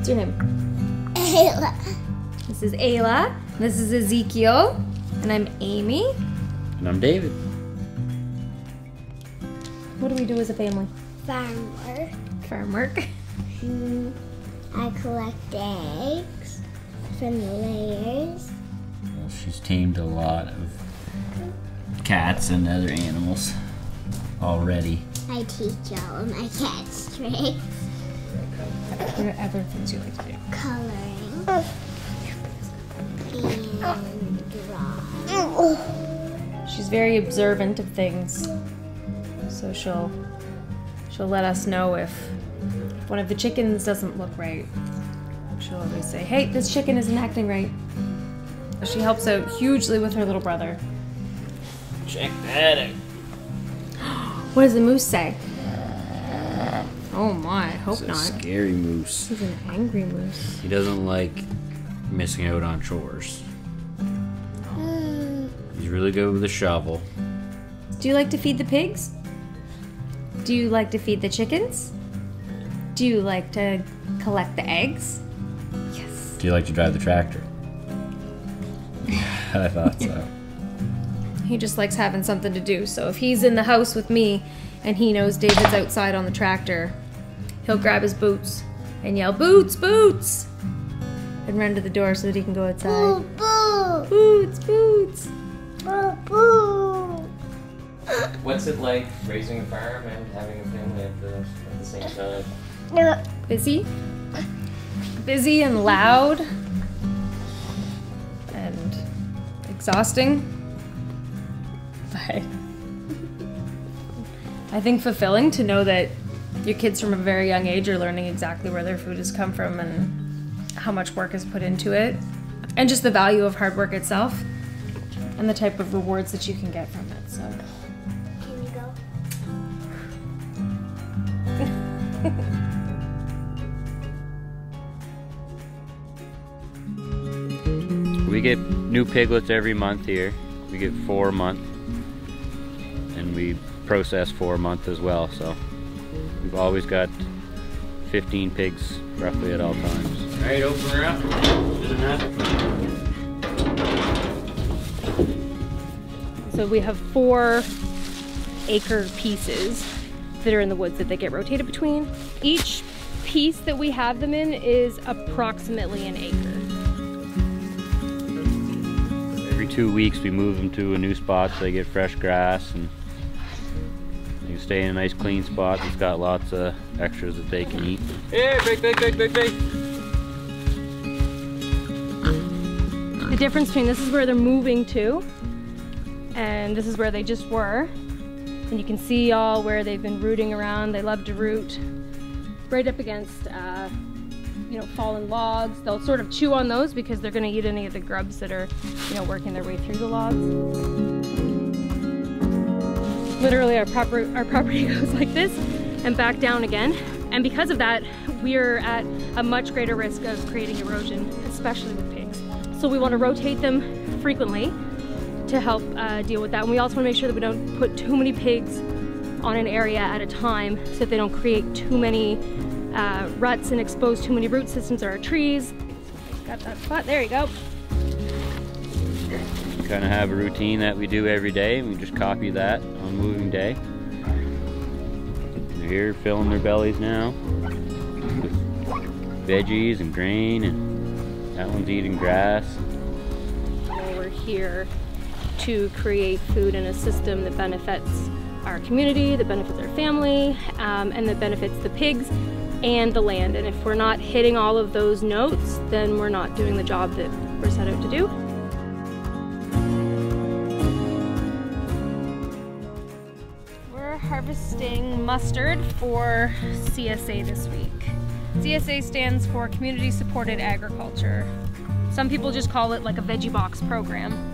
What's your name? Ayla. This is Ayla. This is Ezekiel. And I'm Amy. And I'm David. What do we do as a family? Farm work. Farm work. I collect eggs from the layers. Well, she's tamed a lot of cats and other animals already. I teach all of my cats tricks. What are other things you like to do? Coloring. And drawing. She's very observant of things. So she'll let us know if one of the chickens doesn't look right. She'll always say, hey, this chicken isn't acting right. She helps out hugely with her little brother. Check that out. What does the moose say? Oh my, hope It's a not. scary moose. He's an angry moose. He doesn't like missing out on chores. He's really good with a shovel. Do you like to feed the pigs? Do you like to feed the chickens? Do you like to collect the eggs? Yes. Do you like to drive the tractor? I thought so. He just likes having something to do. So if he's in the house with me and he knows David's outside on the tractor, he'll grab his boots and yell, "Boots, boots!" and run to the door so that he can go outside. Boo, Boots, boots! boo, boo. What's it like raising a farm and having a family at the same time? Busy. Busy and loud. And exhausting. But I think fulfilling to know that your kids from a very young age are learning exactly where their food has come from and how much work is put into it. And just the value of hard work itself and the type of rewards that you can get from it. So. Can you go? We get new piglets every month here. We get 4 a month. And we process 4 a month as well, so we've always got 15 pigs roughly at all times. Alright, open her up. Good enough. So we have 4 acre pieces that are in the woods that they get rotated between. Each piece that we have them in is approximately an acre. Every 2 weeks we move them to a new spot so they get fresh grass and they can stay in a nice clean spot that's got lots of extras that they can eat. Hey, big. The difference between this is where they're moving to and this is where they just were. And you can see all where they've been rooting around. They love to root right up against fallen logs. They'll sort of chew on those because they're going to eat any of the grubs that are working their way through the logs. Literally our property goes like this and back down again. And because of that, we're at a much greater risk of creating erosion, especially with pigs. So we want to rotate them frequently to help deal with that. And we also want to make sure that we don't put too many pigs on an area at a time so that they don't create too many ruts and expose too many root systems or our trees. Got that spot, there you go. We kind of have a routine that we do every day and we just copy that on moving day. They're here filling their bellies now with veggies and grain, and that one's eating grass. We're here to create food in a system that benefits our community, that benefits our family, and that benefits the pigs and the land. And if we're not hitting all of those notes, then we're not doing the job that we're set out to do. We're harvesting mustard for CSA this week. CSA stands for Community Supported Agriculture. Some people just call it like a veggie box program.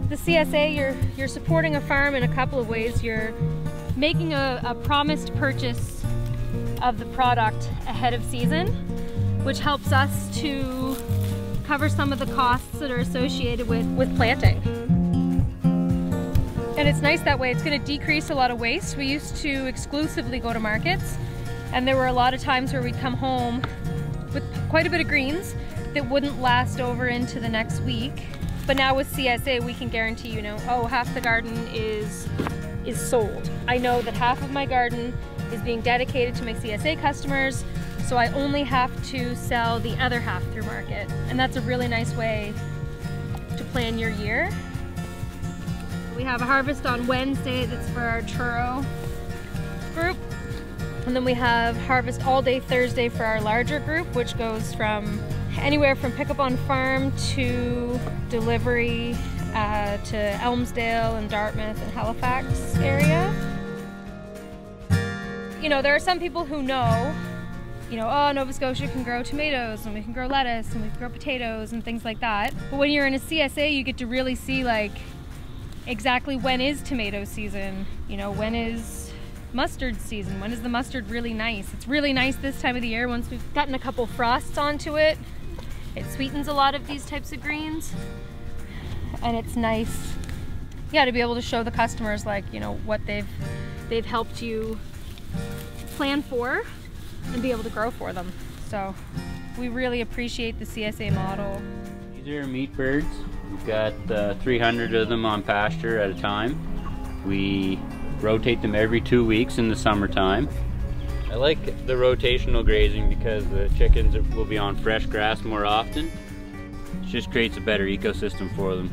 The CSA, you're supporting a farm in a couple of ways. You're making a promised purchase of the product ahead of season, which helps us to cover some of the costs that are associated with planting. And it's nice that way. It's going to decrease a lot of waste. We used to exclusively go to markets, and there were a lot of times where we'd come home with quite a bit of greens that wouldn't last over into the next week. But now with CSA, we can guarantee, you know, oh, half the garden is sold. I know that half of my garden is being dedicated to my CSA customers, so I only have to sell the other half through market. And that's a really nice way to plan your year. We have a harvest on Wednesday that's for our churro group. And then we have harvest all day Thursday for our larger group, which goes from anywhere from pickup on farm to delivery to Elmsdale and Dartmouth and Halifax area. You know, there are some people who know, you know, oh, Nova Scotia can grow tomatoes and we can grow lettuce and we can grow potatoes and things like that. But when you're in a CSA, you get to really see like exactly when is tomato season, you know, when is mustard season, when is the mustard really nice. It's really nice this time of the year once we've gotten a couple frosts onto it. It sweetens a lot of these types of greens. And it's nice, yeah, to be able to show the customers like, you know, what they've helped you plan for and be able to grow for them. So we really appreciate the CSA model. These are meat birds. We've got 300 of them on pasture at a time. We rotate them every 2 weeks in the summertime. I like the rotational grazing because the chickens will be on fresh grass more often. It just creates a better ecosystem for them,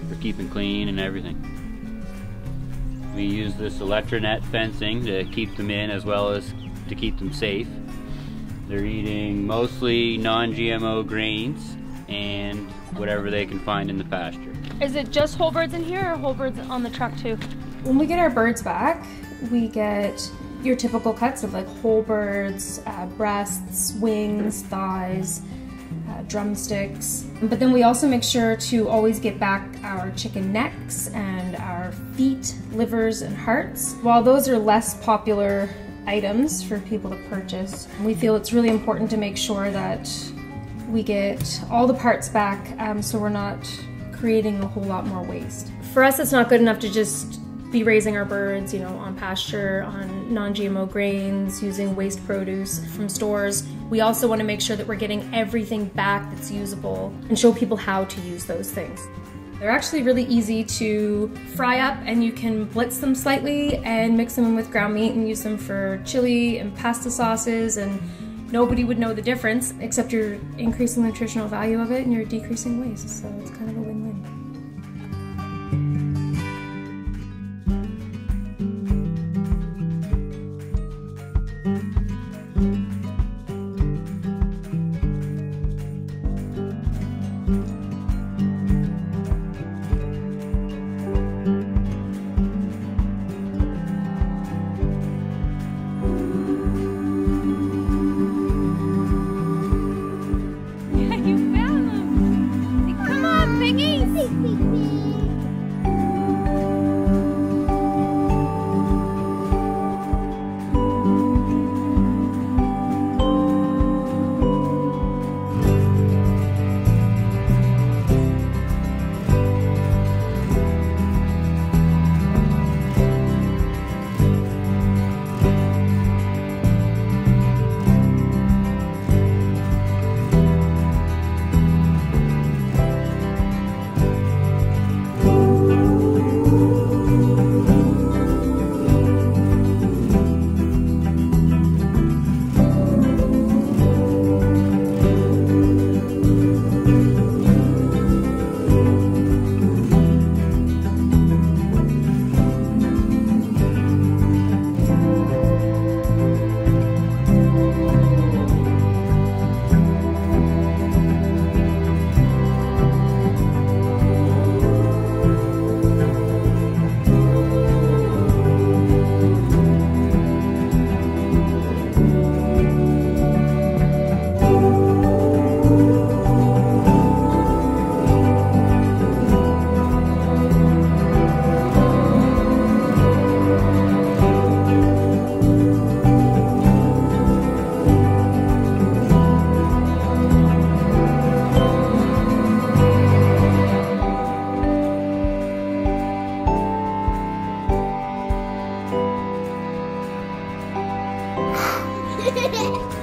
for keeping clean and everything. We use this Electronet fencing to keep them in as well as to keep them safe. They're eating mostly non-GMO grains and whatever they can find in the pasture. Is it just whole birds in here or whole birds on the truck too? When we get our birds back, we get your typical cuts of like whole birds, breasts, wings, thighs, drumsticks. But then we also make sure to always get back our chicken necks and our feet, livers, and hearts. While those are less popular items for people to purchase, we feel it's really important to make sure that we get all the parts back so we're not creating a whole lot more waste. For us, it's not good enough to just be raising our birds, you know, on pasture, on non-GMO grains, using waste produce from stores. We also want to make sure that we're getting everything back that's usable and show people how to use those things. They're actually really easy to fry up, and you can blitz them slightly and mix them in with ground meat and use them for chili and pasta sauces, and nobody would know the difference except you're increasing the nutritional value of it and you're decreasing waste, so it's kind of a win-win. Ha ha ha!